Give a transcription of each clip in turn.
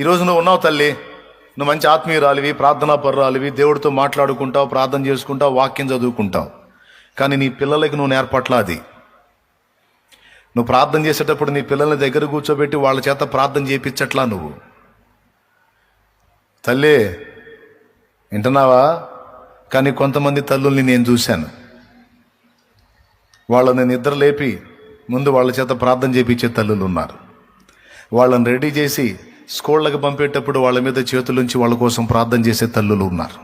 ఈరోజు నువ్వు ఉన్నావు తల్లి, నువ్వు మంచి ఆత్మీయురాలివి, ప్రార్థనా పరురాలివి, దేవుడితో మాట్లాడుకుంటావు, ప్రార్థన చేసుకుంటావు, వాక్యం చదువుకుంటావు. కానీ నీ పిల్లలకి నువ్వు నేర్పట్లా అది. నువ్వు ప్రార్థన చేసేటప్పుడు నీ పిల్లల్ని దగ్గర కూర్చోబెట్టి వాళ్ళ చేత ప్రార్థన చేయించట్లా నువ్వు. తల్లి వింటున్నావా? కానీ కొంతమంది తల్లుల్ని నేను చూశాను, వాళ్ళని నిద్ర లేపి ముందు వాళ్ళ చేత ప్రార్థన చేయించే తల్లులు ఉన్నారు. వాళ్ళని రెడీ చేసి స్కూళ్ళకి పంపేటప్పుడు వాళ్ళ మీద చేతులుంచి వాళ్ళ కోసం ప్రార్థన చేసే తల్లులు ఉన్నారు.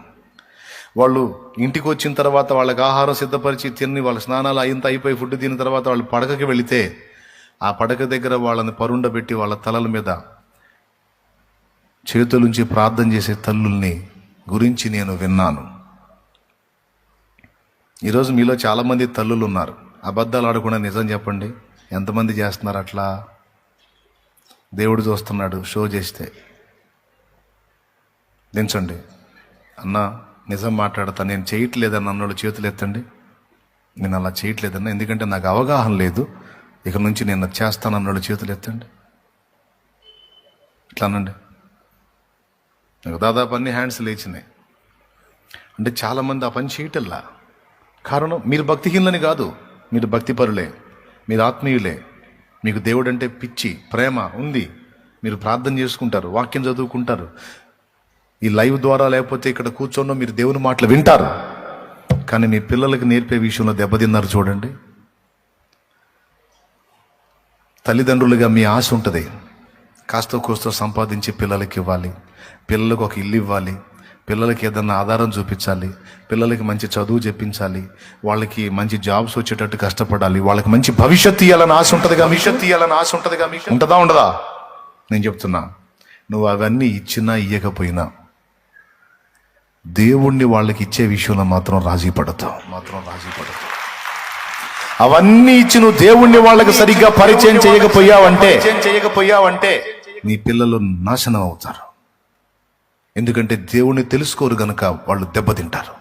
వాళ్ళు ఇంటికి వచ్చిన తర్వాత వాళ్ళకి ఆహారం సిద్ధపరిచి తిని వాళ్ళ స్నానాలు అయిపోయి ఫుడ్ తిన్న తర్వాత వాళ్ళు పడకకి వెళితే ఆ పడక దగ్గర వాళ్ళని పరుండబెట్టి వాళ్ళ తలల మీద చేతులుంచి ప్రార్థన చేసే తల్లుల్ని గురించి నేను విన్నాను. ఈరోజు మీలో చాలామంది తల్లులు ఉన్నారు. అబద్ధాలు ఆడకుండా నిజం చెప్పండి, ఎంతమంది చేస్తున్నారు అట్లా? దేవుడు చూస్తున్నాడు. షో చేస్తే దించండి. అన్నా నిజం మాట్లాడతా, నేను చేయట్లేదన్న అన్నోళ్ళు చేతులు ఎత్తండి. నేను అలా చేయట్లేదన్నా, ఎందుకంటే నాకు అవగాహన లేదు, ఇక నుంచి నేను చేస్తానన్నోళ్ళు చేతులు ఎత్తండి. ఇట్లా అనండి. నాకు దాదాపు అన్ని హ్యాండ్స్ లేచినాయి. అంటే చాలామంది ఆ పని చేయటల్లా. కారణం మీరు భక్తిహీనులని కాదు, మీరు భక్తిపరులే, మీరు ఆత్మీయులే, మీకు దేవుడు అంటే పిచ్చి ప్రేమ ఉంది, మీరు ప్రార్థన చేసుకుంటారు, వాక్యం చదువుకుంటారు. ఈ లైవ్ ద్వారా లేకపోతే ఇక్కడ కూర్చోనో మీరు దేవుని మాటలు వింటారు. కానీ మీ పిల్లలకి నేర్పే విషయంలో దెబ్బతిన్నారు. చూడండి, తల్లిదండ్రులుగా మీ ఆశ ఉంటుంది, కాస్త కోస్తో సంపాదించి పిల్లలకి ఇవ్వాలి, పిల్లలకు ఒక ఇల్లు ఇవ్వాలి, పిల్లలకి ఏదన్నా ఆధారం చూపించాలి, పిల్లలకి మంచి చదువు చెప్పించాలి, వాళ్ళకి మంచి జాబ్స్ వచ్చేటట్టు కష్టపడాలి, వాళ్ళకి మంచి భవిష్యత్తు ఇవ్వాలని ఆశ ఉంటుందిగా, ఉంటుందా ఉండదా? నేను చెప్తున్నా, నువ్వు అవన్నీ ఇచ్చినా ఇయ్యకపోయినా దేవుణ్ణి వాళ్ళకి ఇచ్చే విషయంలో మాత్రం రాజీ పడతావు. అవన్నీ ఇచ్చి నువ్వు దేవుణ్ణి వాళ్ళకి సరిగ్గా పరిచయం చేయకపోయావంటే నీ పిల్లలు నాశనం అవుతారు. ఎందుకంటే దేవుణ్ణి తెలుసుకోరు గనక వాళ్ళు దెబ్బతింటారు.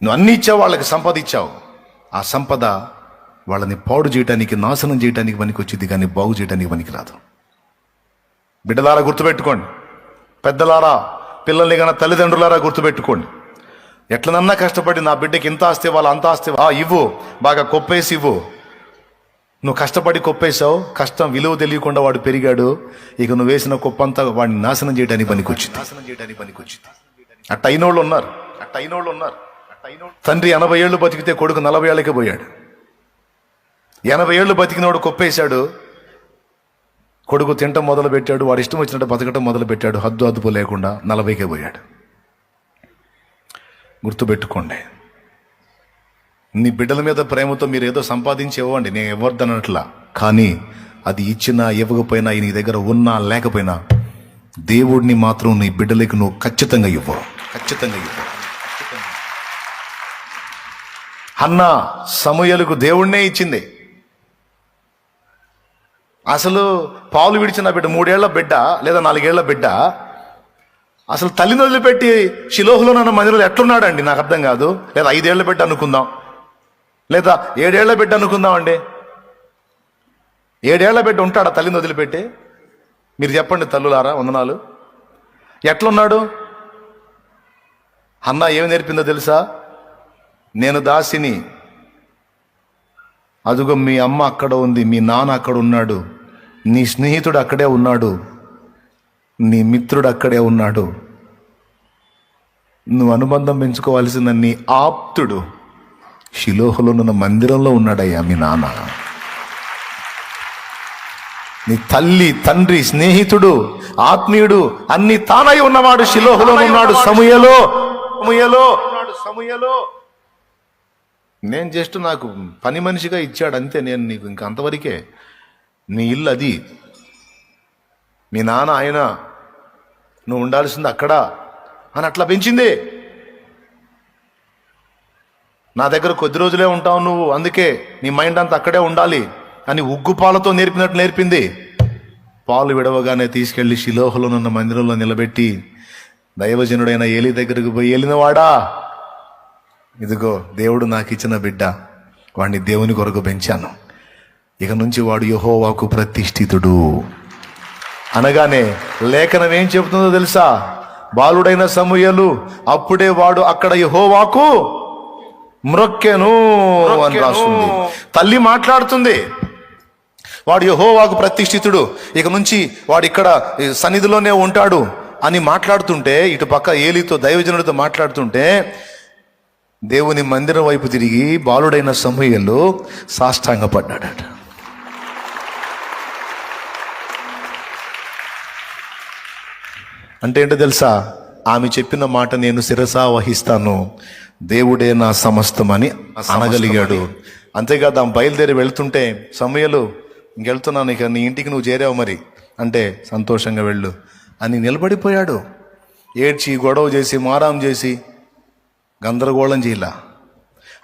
నువ్వు అన్ని ఇచ్చావు, వాళ్ళకి సంపద ఇచ్చావు, ఆ సంపద వాళ్ళని పాడు చేయడానికి, నాశనం చేయడానికి పనికి వచ్చింది, కానీ బాగు చేయడానికి పనికి రాదు. బిడ్డలారా గుర్తుపెట్టుకోండి, పెద్దలారా, పిల్లల్ని కన్నా తల్లిదండ్రులారా గుర్తుపెట్టుకోండి. ఎట్లనన్నా కష్టపడి నా బిడ్డకి ఇంత ఆస్తి ఇవ్వాలి, అంత ఆస్తి ఇవ్వు, బాగా కొప్పేసి ఇవ్వు. నువ్వు కష్టపడి కొప్పేశావు, కష్టం విలువ తెలియకుండా వాడు పెరిగాడు, ఇక నువ్వు వేసిన కొప్పంతా వాడిని నాశనం చేయడానికి పనికొచ్చింది. అట్ట అయినోళ్ళు ఉన్నారు. తండ్రి 80 ఏళ్ళు బతికితే కొడుకు 40 ఏళ్ళకే పోయాడు. 80 ఏళ్ళు బతికినోడు కొప్పేశాడు, కొడుకు తింటం మొదలు పెట్టాడు, వాడు ఇష్టం వచ్చినట్టు బతకటం మొదలు పెట్టాడు, హద్దు అదుపు లేకుండా 40కే పోయాడు. గుర్తుపెట్టుకోండి, నీ బిడ్డల మీద ప్రేమతో మీరు ఏదో సంపాదించి ఇవ్వండి, నేను ఇవ్వద్దనట్లా. కానీ అది ఇచ్చినా ఇవ్వకపోయినా, నీ దగ్గర ఉన్నా లేకపోయినా, దేవుడిని మాత్రం నీ బిడ్డలకి నువ్వు ఖచ్చితంగా ఇవ్వు. హన్నా సమూయేలుకు దేవుణ్ణే ఇచ్చింది. అసలు పాలు విడిచిన బిడ్డ, 3 ఏళ్ల బిడ్డ లేదా 4 ఏళ్ల బిడ్డ, అసలు తల్లిని వదిలిపెట్టి షిలోహులో నన్న మందిరంలో ఎట్లున్నాడండి నాకు అర్థం కాదు. లేదా 5 ఏళ్ల బిడ్డ అనుకుందాం, లేదా 7 ఏళ్ల బిడ్డ అనుకుందామండి. 7 ఏళ్ల బిడ్డ ఉంటాడా తల్లిని వదిలిపెట్టి? మీరు చెప్పండి తల్లులారా, వందనాలు. ఎట్లున్నాడు? హన్నా ఏమి నేర్పిందో తెలుసా? నేను దాసిని, అదుగో మీ అమ్మ అక్కడ ఉంది, మీ నాన్న అక్కడ ఉన్నాడు, నీ స్నేహితుడు అక్కడే ఉన్నాడు, నీ మిత్రుడు అక్కడే ఉన్నాడు, నువ్వు అనుబంధం పెంచుకోవాల్సిన నీ ఆప్తుడు షిలోహులో ఉన్న మందిరంలో ఉన్నాడయ్యా మీ నాన్న. నీ తల్లి, తండ్రి, స్నేహితుడు, ఆత్మీయుడు అన్ని తానై ఉన్నవాడు షిలోహులో ఉన్నాడు. సమూయేలో. నేను జస్ట్ నాకు పని మనిషిగా ఇచ్చాడు అంతే, నేను నీకు ఇంకా అంతవరకే. నీ ఇల్లు అది, మీ నాన్న ఆయన, నువ్వు ఉండాల్సింది అక్కడ అని అట్లా పెంచింది. నా దగ్గర కొద్ది రోజులే ఉంటావు నువ్వు, అందుకే నీ మైండ్ అంతా అక్కడే ఉండాలి అని ఉగ్గు పాలతో నేర్పినట్టు నేర్పింది. పాలు విడవగానే తీసుకెళ్లి షిలోహులో ఉన్న మందిరంలో నిలబెట్టి, దైవజనుడైన ఏలీ దగ్గరకు పోయి, ఏలినవాడా, ఇదిగో దేవుడు నాకు ఇచ్చిన బిడ్డ, వాడిని దేవుని కొరకు పెంచాను, ఇక నుంచి వాడు యెహోవాకు ప్రతిష్ఠితుడు. అనగానే లేఖనం ఏం చెబుతుందో తెలుసా? బాలుడైన సమూయేలు అప్పుడే వాడు అక్కడ యెహోవాకు మ్రొక్కెను అని రాస్తుంది. తల్లి మాట్లాడుతుంది, వాడు యెహోవాకు ప్రతిష్ఠితుడు, ఇక నుంచి వాడు ఇక్కడ సన్నిధిలోనే ఉంటాడు అని మాట్లాడుతుంటే, ఇటు పక్క ఏలీతో దైవజనుడితో మాట్లాడుతుంటే, దేవుని మందిరం వైపు తిరిగి బాలుడైన సమూయేలు సాష్టాంగపడ్డాడట. అంటే ఏంటో తెలుసా? ఆమె చెప్పిన మాట నేను శిరసా వహిస్తాను, దేవుడే నా సమస్తం అని అనగలిగాడు. అంతేకాదు ఆమె బయలుదేరి వెళ్తుంటే, సమూయేలు ఇంకెళ్తున్నాను, ఇక నీ ఇంటికి నువ్వు చేరావు మరి అంటే, సంతోషంగా వెళ్ళు అని నిలబడిపోయాడు. ఏడ్చి గొడవ చేసి మారాం చేసి గందరగోళం చేయలా.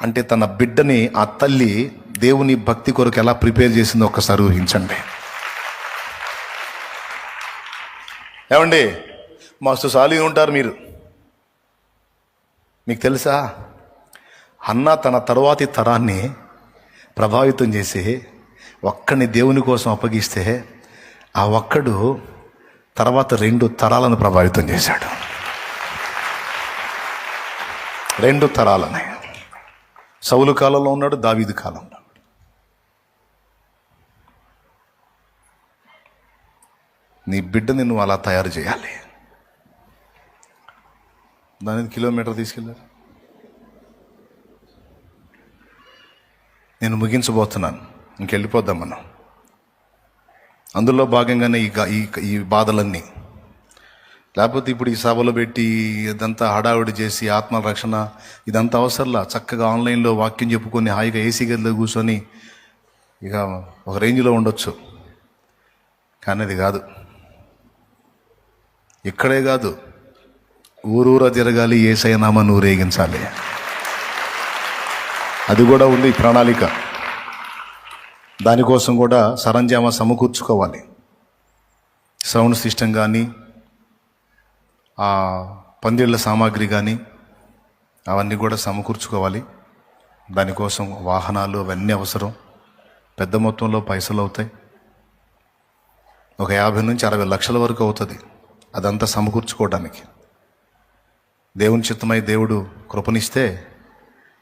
అంటే తన బిడ్డని ఆ తల్లి దేవుని భక్తి కొరకు ఎలా ప్రిపేర్ చేసిందో ఒక్కసారి ఊహించండి. ఏమండి, మస్తు సాలిగా ఉంటారు మీరు. మీకు తెలుసా, అన్న తన తరువాతి తరాన్ని ప్రభావితం చేసి ఒక్కడిని దేవుని కోసం అప్పగిస్తే, ఆ ఒక్కడు తర్వాత 2 తరాలను ప్రభావితం చేశాడు. 2 తరాలని. సౌలు కాలంలో ఉన్నాడు, దావీదు కాలంలో. నీ బిడ్డని నువ్వు అలా తయారు చేయాలి. దాని కిలోమీటర్ తీసుకెళ్ళారు. నేను ముగించబోతున్నాను, ఇంకెళ్ళిపోద్దాం మనం. అందులో భాగంగానే ఈ బాధలన్నీ, లేకపోతే ఇప్పుడు ఈ సభలు పెట్టి ఇదంతా హడావిడి చేసి ఆత్మరక్షణ ఇదంతా అవసరంలా. చక్కగా ఆన్లైన్లో వాక్యం చెప్పుకొని హాయిగా ఏసీ గదిలో కూర్చొని ఇక ఒక రేంజ్లో ఉండొచ్చు. కానీ అది కాదు, ఇక్కడే కాదు, ఊరూరా తిరగాలి, యేసయ్య నామాన్ని ఊరేగించాలి. అది కూడా ఉంది ప్రణాళిక. దానికోసం కూడా సరంజామా సమకూర్చుకోవాలి. సౌండ్ సిస్టమ్ కానీ, ఆ పందిళ్ళ సామాగ్రి కానీ అవన్నీ కూడా సమకూర్చుకోవాలి. దానికోసం వాహనాలు అవన్నీ అవసరం. పెద్ద మొత్తంలో పైసలు అవుతాయి. ఒక 50 నుంచి 60 లక్షల వరకు అవుతుంది అదంతా సమకూర్చుకోవడానికి. దేవుని చిత్తమై దేవుడు కృపనిస్తే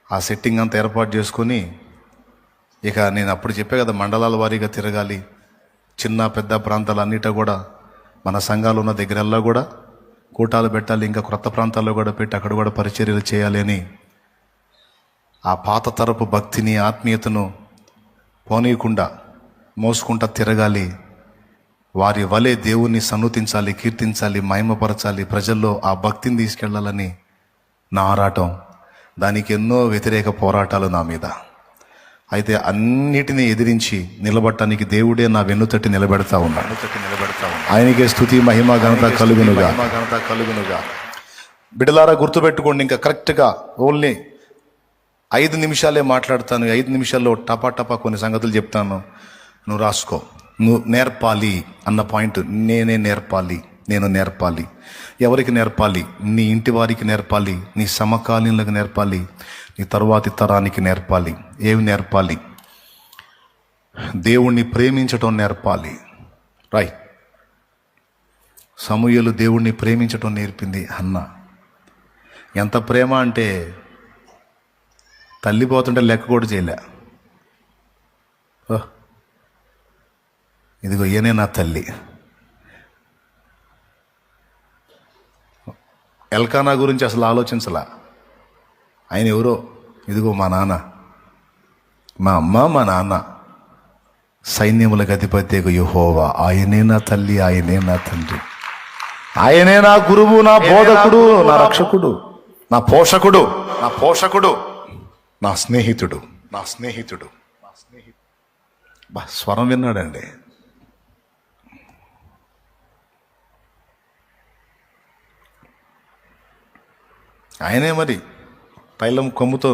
ఆ సెట్టింగ్ అంతా ఏర్పాటు చేసుకొని, ఇక నేను అప్పుడు చెప్పే కదా, మండలాల వారీగా తిరగాలి. చిన్న పెద్ద ప్రాంతాలన్నిటా కూడా మన సంఘాలు ఉన్న దగ్గరల్లా కూడా కూటాలు పెట్టాలి. ఇంకా క్రొత్త ప్రాంతాల్లో కూడా పెట్టి అక్కడ కూడా పరిచర్యలు చేయాలి అని ఆ పాత తరపు భక్తిని ఆత్మీయతను పోనీయకుండా మోసుకుంటా తిరగాలి. వారి వలె దేవుణ్ణి సన్నుతించాలి, కీర్తించాలి, మహిమపరచాలి, ప్రజల్లో ఆ భక్తిని తీసుకెళ్లాలని నా ఆరాటం. దానికి ఎన్నో వ్యతిరేక పోరాటాలు నా మీద. అయితే అన్నిటినీ ఎదిరించి నిలబడటానికి దేవుడే నా వెన్నుతట్టి నిలబెడతా ఉన్నాడు. ఆయనకే స్తుతి మహిమ ఘనత కలుగునుగా. బిడ్డలారా గుర్తుపెట్టుకోండి, ఇంకా కరెక్ట్గా ఓన్లీ 5 నిమిషాలే మాట్లాడతాను. 5 నిమిషాల్లో టపా కొన్ని సంగతులు చెప్తాను, నువ్వు రాసుకో. నువ్వు నేర్పాలి అన్న పాయింట్, నేను నేర్పాలి. ఎవరికి నేర్పాలి? నీ ఇంటి వారికి నేర్పాలి, నీ సమకాలీనులకు నేర్పాలి, నీ తరువాతి తరానికి నేర్పాలి. ఏమి నేర్పాలి? దేవుణ్ణి ప్రేమించటం నేర్పాలి. రైట్. సమూయేలు దేవుణ్ణి ప్రేమించటం నేర్పింది హన్న. ఎంత ప్రేమ అంటే తల్లి పోతుంటే లెక్క కూడా చేయలే. ఇదిగో ఈయనే నా తల్లి. ఎల్కానా గురించి అసలు ఆలోచించలా. ఆయన ఎవరో, ఇదిగో మా నాన్న, మా అమ్మ, మా నాన్న, సైన్యములకు అధిపతి యెహోవా, ఆయనే నా తల్లి, ఆయనే నా తండ్రి, ఆయనే నా గురువు, నా బోధకుడు, నా రక్షకుడు, నా పోషకుడు, నా స్నేహితుడు. స్వరం విన్నాడండి. ఆయనే మరి తైలం కొమ్ముతో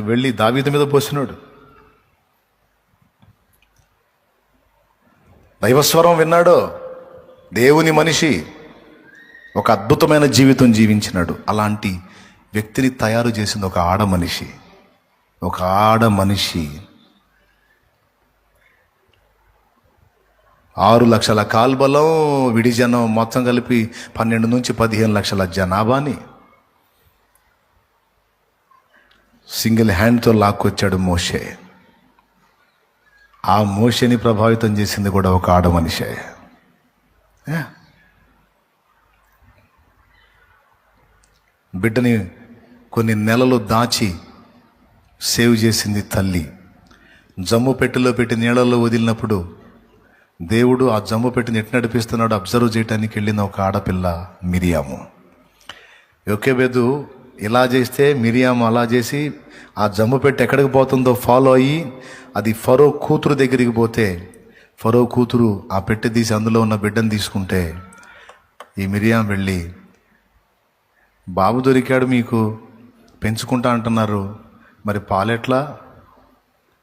వెళ్ళి దావీదు మీద పోసినాడు. దైవస్వరం విన్నాడు. దేవుని మనిషి ఒక అద్భుతమైన జీవితం జీవించినాడు. అలాంటి వ్యక్తిని తయారు చేసింది ఒక ఆడ మనిషి. 6,00,000 కాల్బలం, విడి జనం మొత్తం కలిపి 12 నుంచి 15 లక్షల జనాభాని సింగిల్ హ్యాండ్తో లాక్కొచ్చాడు మోషే. ఆ మోషేని ప్రభావితం చేసింది కూడా ఒక ఆడ మనిషే. బిడ్డని కొన్ని నెలలు దాచి సేవ్ చేసింది తల్లి. జమ్ము పెట్టెలో పెట్టి నీళ్ళల్లో వదిలినప్పుడు దేవుడు ఆ జమ్ము పెట్టిని ఎట్టు నడిపిస్తున్నాడు అబ్జర్వ్ చేయడానికి వెళ్ళిన ఒక ఆడపిల్ల మిరియాము. యోకేబేదు ఇలా చేస్తే మిరియాము అలా చేసి ఆ జమ్ము పెట్టి ఎక్కడికి పోతుందో ఫాలో అయ్యి అది ఫరో కూతురు దగ్గరికి పోతే ఫరో కూతురు ఆ పెట్టె తీసి అందులో ఉన్న బిడ్డను తీసుకుంటే ఈ మిరియాం వెళ్ళి, బాబు దొరికాడు మీకు, పెంచుకుంటా అంటున్నారు, మరి పాలెట్లా?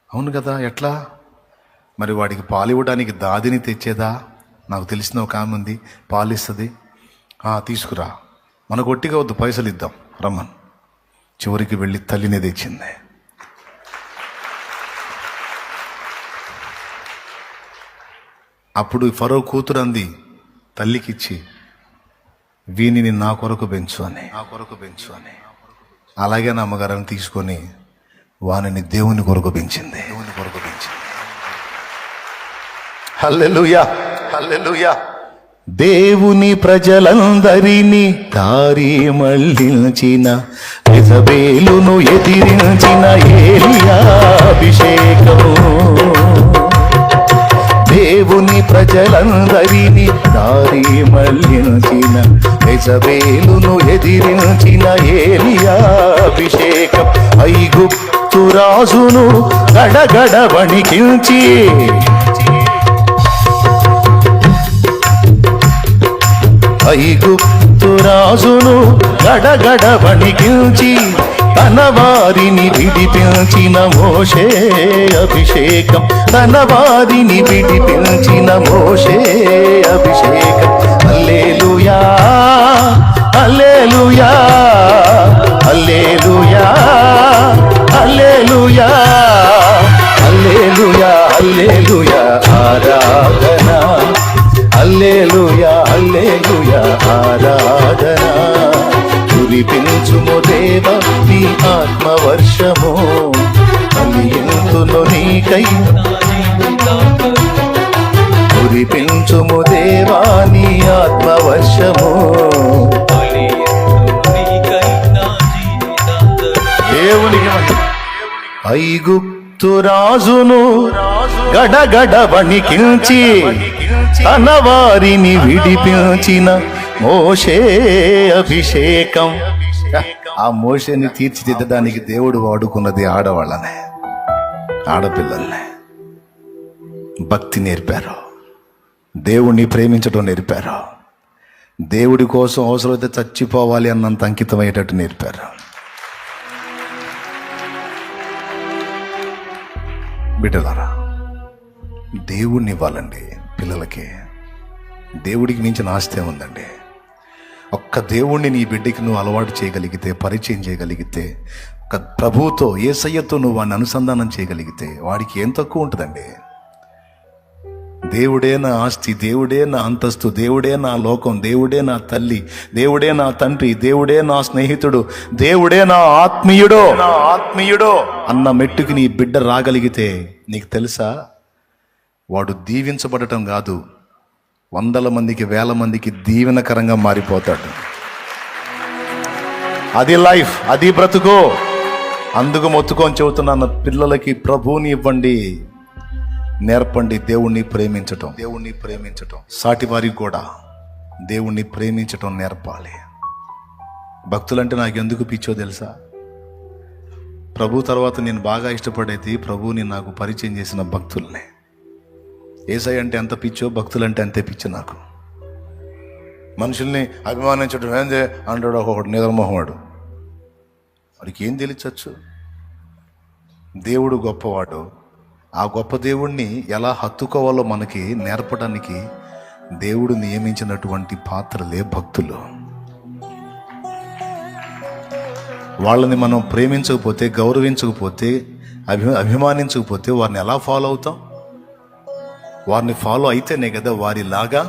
అవును కదా, ఎట్లా మరి? వాడికి పాలు ఇవ్వడానికి దాదిని తెచ్చేదా? నాకు తెలిసిన ఒక ఆమె ఉంది, పాలిస్తుంది, తీసుకురా, మనకు ఒట్టిగా వద్దు, పైసలు ఇద్దాం, రమ్మన్. చివరికి వెళ్ళి తల్లిని తెచ్చింది. అప్పుడు ఫరో కూతురు అంది తల్లికిచ్చి, వీనిని నా కొరకు పెంచు అని. అలాగే నా అమ్మగారిని తీసుకొని వానిని దేవుని కొరకు పెంచింది. హల్లెలూయా, హల్లెలూయా. దేవుని ప్రజలందరినీ దారి మళ్ళించిన, యెజబేలును ఎదిరించిన ఏలియా అభిషేకము. దేవుని ప్రజలందరినీ దారి మళ్ళించిన, యెజబేలును ఎదిరించిన ఏలియా అభిషేకం. ఐగుప్తు రాజును గడగడ వణికించి, ఐగుప్తు రాజును గడగడ వణికించి, తన వారిని విడిపించిన మోషే అభిషేకం. తన వారిని విడిపించిన మోషే అభిషేకం. హల్లెలూయా, హల్లెలూయా, హల్లెలూయా, హల్లెలూయా, హల్లెలూయా, హల్లెలూయా, ఆరాధన. హల్లెలూయా, హల్లెలూయా, ఆరాధన. కురిపించుము దేవ నీ ఆత్మవర్షము, కలిగింతును నీకై. కురిపించుము దేవా నీ ఆత్మవర్షము. దేవునికి ఐగుప్తు రాజును గడగడ వణికించి, తన వారిని విడిపించిన మోషే అభిషేకం. ఆ మోషేని తీర్చిదిద్దడానికి దేవుడు వాడుకున్నది ఆడవాళ్ళనే, ఆడపిల్లల్నే. భక్తి నేర్పారు, దేవుణ్ణి ప్రేమించడం నేర్పారు, దేవుడి కోసం అవసరమైతే చచ్చిపోవాలి అన్నంత అంకితమయ్యేటట్టు నేర్పారు. బిడ్డలారా, దేవుణ్ణి ఇవ్వాలండి పిల్లలకి. దేవుడికి మించిన ఆస్తి ఉందండి. ఒక్క దేవుణ్ణి నీ బిడ్డకి నువ్వు అలవాటు చేయగలిగితే, పరిచయం చేయగలిగితే, ఒక ప్రభువుతో, యేసయ్యతో నువ్వు వాడిని అనుసంధానం చేయగలిగితే వాడికి ఏం తక్కువ ఉంటుందండి? దేవుడే నా ఆస్తి, దేవుడే నా అంతస్తు, దేవుడే నా లోకం, దేవుడే నా తల్లి, దేవుడే నా తండ్రి, దేవుడే నా స్నేహితుడు, దేవుడే నా ఆత్మీయుడో అన్న మెట్టుకి నీ బిడ్డ రాగలిగితే, నీకు తెలుసా, వాడు దీవించబడటం కాదు, 100 మందికి 1000 మందికి దీవెనకరంగా మారిపోతాడు. అది లైఫ్, అది బ్రతుకో. అందుకు మొత్తుకొని చెబుతున్నాను, పిల్లలకి ప్రభువుని ఇవ్వండి, నేర్పండి దేవుణ్ణి ప్రేమించటం. సాటి వారికి కూడా దేవుణ్ణి ప్రేమించటం నేర్పాలి. భక్తులంటే నాకు ఎందుకు పిచ్చో తెలుసా? ప్రభు తర్వాత నేను బాగా ఇష్టపడేది ప్రభువుని నాకు పరిచయం చేసిన భక్తుల్ని. యేసయ్య అంటే ఎంత పిచ్చో భక్తులంటే అంతే పిచ్చో నాకు. మనుషుల్ని అభిమానించడం ఏందే అంటాడు ఒకడు నిద్రమోహవాడు. వాడికి ఏం తెలియచ్చు? దేవుడు గొప్పవాడు. ఆ గొప్ప దేవుణ్ణి ఎలా హత్తుకోవాలో మనకి నేర్పడానికి దేవుడు నియమించినటువంటి పాత్రలే భక్తులు. వాళ్ళని మనం ప్రేమించకపోతే, గౌరవించకపోతే, అభిమానించకపోతే వారిని ఎలా ఫాలో అవుతాం? వారిని ఫాలో అయితేనే కదా వారిలాగా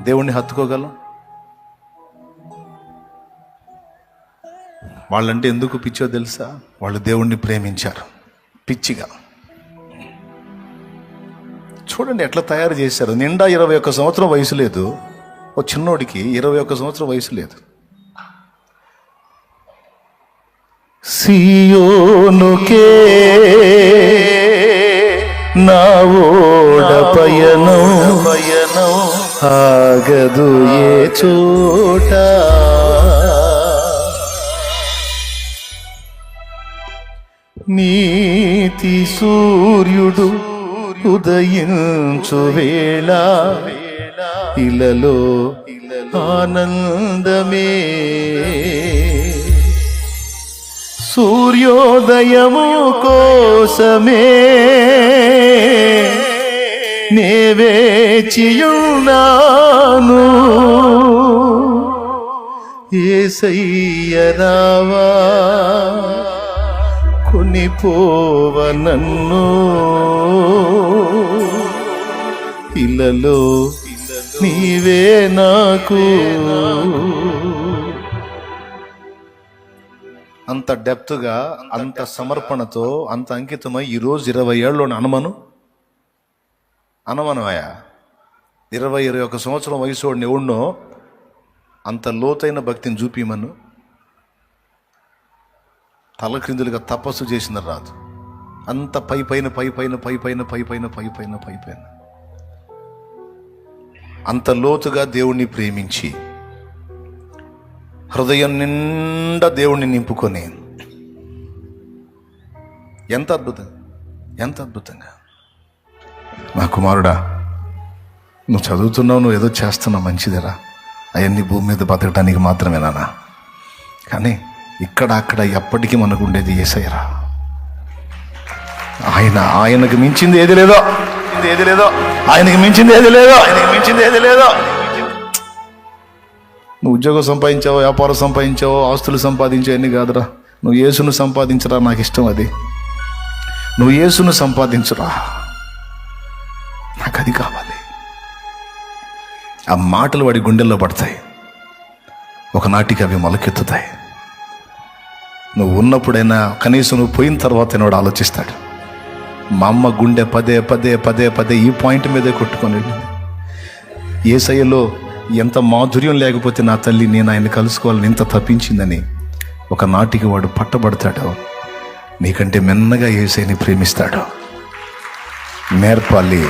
దేవుణ్ణి హత్తుకోగలం. వాళ్ళంటే ఎందుకు పిచ్చో తెలుసా? వాళ్ళు దేవుణ్ణి ప్రేమించారు పిచ్చిగా. చూడండి ఎట్లా తయారు చేశారు. నిండా 21 సంవత్సరం వయసు లేదు, ఓ చిన్నోడికి 21 సంవత్సరం వయసు లేదు. సియోనుకే నా ఓడ పయనం ఆగదు ఏ చోట. నీతి సూర్యుడు ఉదయించు వేళ ఇలలో ఆనందమే. సూర్యోదయము కోసమే నే వేచియున్నాను. యేసయ్య రావా కొనిపోవ నన్ను. ఇలలో నీవే నాకు. అంత డెప్త్గా, అంత సమర్పణతో, అంత అంకితమై ఈరోజు 20 ఏళ్ళలోని అనుమానమయ్యా. 20-21 సంవత్సరం వయసు వాడిని ఎవడినో అంత లోతైన భక్తిని చూపిమను. తలక్రిందులుగా తపస్సు చేసిన రాదు. అంత పైపైన అంత లోతుగా దేవుణ్ణి ప్రేమించి హృదయం నిండా దేవుణ్ణి నింపుకొని ఎంత అద్భుతంగా నా కుమారుడా, నువ్వు చదువుతున్నావు, నువ్వు ఏదో చేస్తున్నావు, మంచిదేరా. అవన్నీ భూమి మీద బతకడానికి మాత్రమేనా? కానీ ఇక్కడ అక్కడ ఎప్పటికీ మనకు ఉండేది యేసయ్యరా. ఆయనకు మించింది ఏది లేదో, ఆయనకి మించింది ఏది లేదో. నువ్వు ఉద్యోగం సంపాదించావో, వ్యాపారం సంపాదించావో, ఆస్తులు సంపాదించావు, అన్నీ కాదురా. నువ్వు యేసును సంపాదించరా, నాకు ఇష్టం అది. నువ్వు యేసును సంపాదించురా, నాకు అది కావాలి. ఆ మాటలు వాడి గుండెల్లో పడతాయి, ఒకనాటికి అవి మొలకెత్తుతాయి. నువ్వు ఉన్నప్పుడైనా, కనీసం నువ్వు పోయిన తర్వాత వాడు ఆలోచిస్తాడు. మా అమ్మ గుండె పదే ఈ పాయింట్ మీదే కొట్టుకొని, యేసయ్యలో ఎంత మాధుర్యం లేకపోతే నా తల్లి నేను ఆయన కలుసుకోవాలని ఇంత తప్పించిందని ఒకనాటికి వాడు పట్టబడతాడు. నీకంటే మెన్నగా యేసయ్యని ప్రేమిస్తాడు. నేర్పాలి.